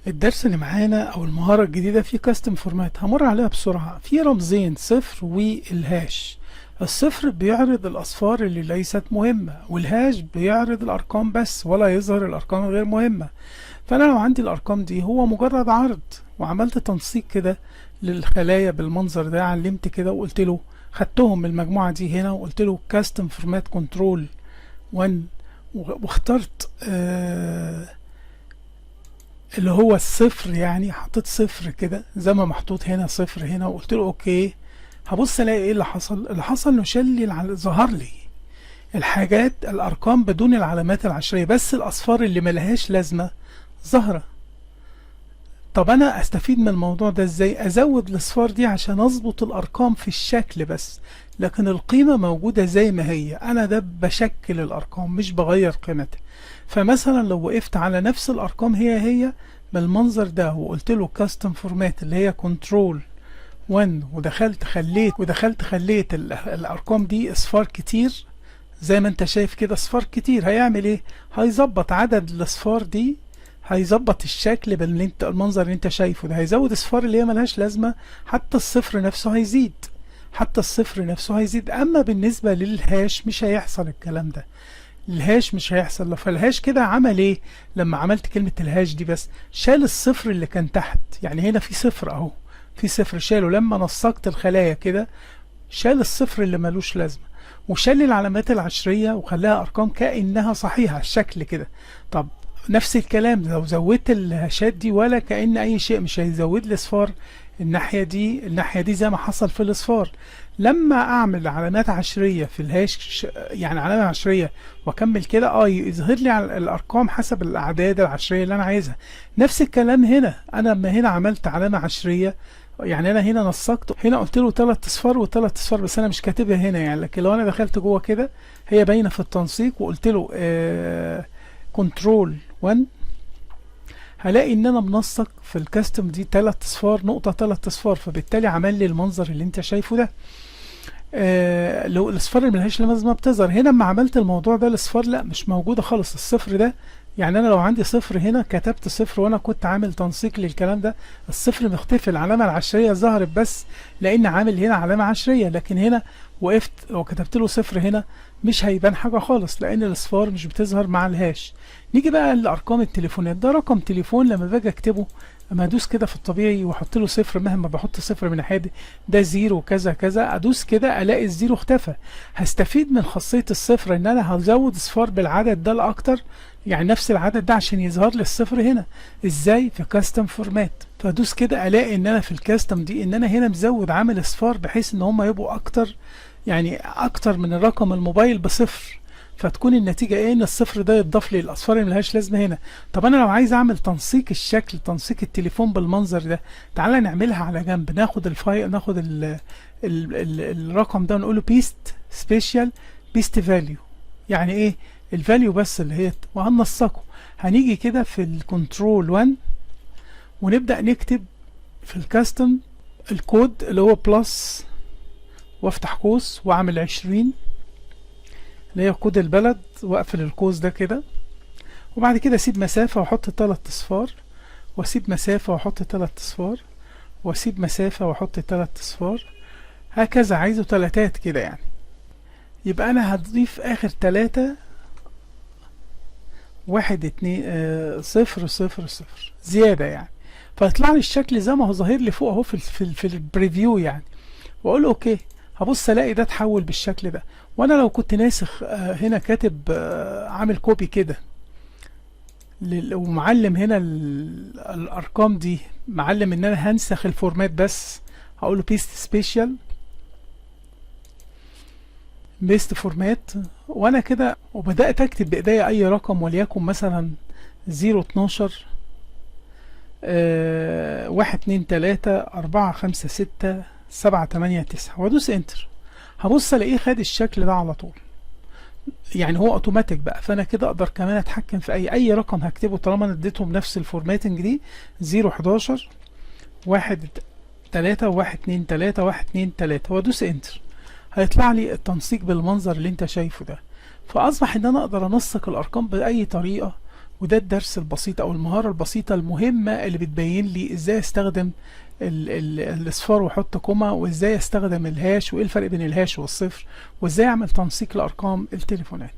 الدرس اللي معانا او المهارة الجديدة في كاستم فورمات همر عليها بسرعة. في رمزين صفر والهاش. الصفر بيعرض الاصفار اللي ليست مهمة، والهاش بيعرض الارقام بس ولا يظهر الارقام الغير مهمة. فانا لو عندي الارقام دي هو مجرد عرض، وعملت تنسيق كده للخلايا بالمنظر ده، علمت كده وقلت له خدتهم من المجموعة دي هنا وقلت له كاستم فورمات كنترول 1، واخترت اللي هو الصفر، يعني حطيت صفر كده زي ما محطوط هنا صفر هنا، وقلت له اوكي. هبص الاقي ايه اللي حصل. اللي حصل انه شال لي ظهر لي الحاجات الارقام بدون العلامات العشريه، بس الاصفار اللي ملهاش لازمه ظاهره. طب انا استفيد من الموضوع ده ازاي؟ ازود الاصفار دي عشان اظبط الارقام في الشكل بس، لكن القيمه موجوده زي ما هي. انا ده بشكل الارقام مش بغير قيمتها. فمثلا لو وقفت على نفس الارقام هي بالمنظر ده وقلت له كاستم فورمات اللي هي كنترول 1، ودخلت خليت الارقام دي اصفار كتير زي ما انت شايف كده، اصفار كتير، هيعمل ايه؟ هيظبط عدد الاصفار دي، هيظبط الشكل المنظر اللي انت شايفه ده، هيزود اصفار اللي هي ملهاش لازمه، حتى الصفر نفسه هيزيد. اما بالنسبه للهاش مش هيحصل الكلام ده. الهاش مش هيحصل. فالهاش كده عمل ايه؟ لما عملت كلمة الهاش دي بس شال الصفر اللي كان تحت. يعني هنا في صفر اهو، في صفر شاله. لما نسقت الخلايا كده شال الصفر اللي ملوش لازمة، وشال العلامات العشرية وخلاها ارقام كأنها صحيحة الشكل كده. طب نفس الكلام لو زودت الهاشات دي ولا كأن اي شيء، مش هيزود لي اصفار الناحية دي زي ما حصل في الاصفار. لما اعمل علامات عشرية في الهاش، يعني علامة عشرية واكمل كده يظهر لي على الارقام حسب الاعداد العشرية اللي انا عايزها. نفس الكلام هنا، انا لما هنا عملت علامة عشرية، يعني انا هنا نسقت، هنا قلت له 3 اصفار و3 اصفار، بس انا مش كاتبها هنا يعني. لكن لو انا دخلت جوه كده هي باينة في التنسيق، وقلت له كنترول 1، هلاقي ان انا منسق في الكاستم دي 3 اصفار نقطة 3 اصفار، فبالتالي عمل لي المنظر اللي انت شايفه ده. لو الاصفار اللي ملهاش لازمه بتظهر هنا. لما عملت الموضوع ده الاصفار لا مش موجوده خالص، الصفر ده. يعني انا لو عندي صفر هنا كتبت صفر وانا كنت عامل تنسيق للكلام ده، الصفر مختفي، العلامه العشريه ظهرت بس لان عامل هنا علامه عشريه. لكن هنا وقفت وكتبت له صفر هنا مش هيبان حاجه خالص، لان الاصفار مش بتظهر مع الهاش. نيجي بقى لارقام التليفونات. ده رقم تليفون لما باجي اكتبه، اما ادوس كده في الطبيعي واحط له صفر، مهما بحط صفر من ناحيه ده زيرو كذا كذا، ادوس كده الاقي الزيرو اختفى. هستفيد من خاصيه الصفر ان انا هزود اصفار بالعدد ده لاكتر، يعني نفس العدد ده عشان يظهر لي الصفر هنا. ازاي؟ في كاستم فورمات. فادوس كده الاقي ان انا في الكاستم دي ان انا هنا مزود عامل اصفار بحيث ان هم يبقوا اكتر، يعني اكتر من الرقم الموبايل بصفر. فتكون النتيجة ايه؟ ان الصفر ده يتضاف لي الاصفار اللي ملهاش لازمة هنا. طب انا لو عايز اعمل تنسيق الشكل، تنسيق التليفون بالمنظر ده، تعالى نعملها على جنب. ناخد الفايل، ناخد الرقم ده ونقوله بيست سبيشال بيست فاليو. يعني ايه؟ الفاليو بس اللي هي، وهننسقه. هنيجي كده في الكنترول 1 ونبدأ نكتب في الكاستم الكود اللي هو بلس، وافتح قوس واعمل 20 اللي هي كود البلد، واقفل القوس ده كده. وبعد كده اسيب مسافة واحط 3 اصفار، واسيب مسافة واحط 3 اصفار، واسيب مسافة واحط 3 اصفار، هكذا. عايزه تلاتات كده يعني. يبقى انا هضيف اخر 3 1 2 0 0 0 زيادة يعني، فيطلع لي الشكل زي ما هو ظاهر لي فوق اهو في البريفيو يعني. واقول اوكي. هبص الاقي ده اتحول بالشكل ده. وانا لو كنت ناسخ هنا كاتب عامل كوبي كده ومعلم هنا الارقام دي، معلم ان انا هنسخ الفورمات بس، هقول له بيست سبيشال بيست فورمات، وانا كده وبدات اكتب بايديا اي رقم، وليكن مثلا 0 12 1 2 3 4 5 6 7 8 9 وادوس انتر. هبص الاقيه خد الشكل ده على طول، يعني هو اوتوماتيك بقى. فانا كده اقدر كمان اتحكم في اي رقم هكتبه طالما انا اديتهم نفس الفورماتنج دي، 0 11 1 3 1 2 3 1 2 3 وادوس انتر. هيطلع لي التنسيق بالمنظر اللي انت شايفه ده. فاصبح ان انا اقدر انسق الارقام باي طريقه، وده الدرس البسيط او المهارة البسيطة المهمة اللي بتبين لي ازاي استخدم الاصفار واحط كوما، وازاي استخدم الهاش، وايه الفرق بين الهاش والصفر، وازاي اعمل تنسيق لارقام التليفونات.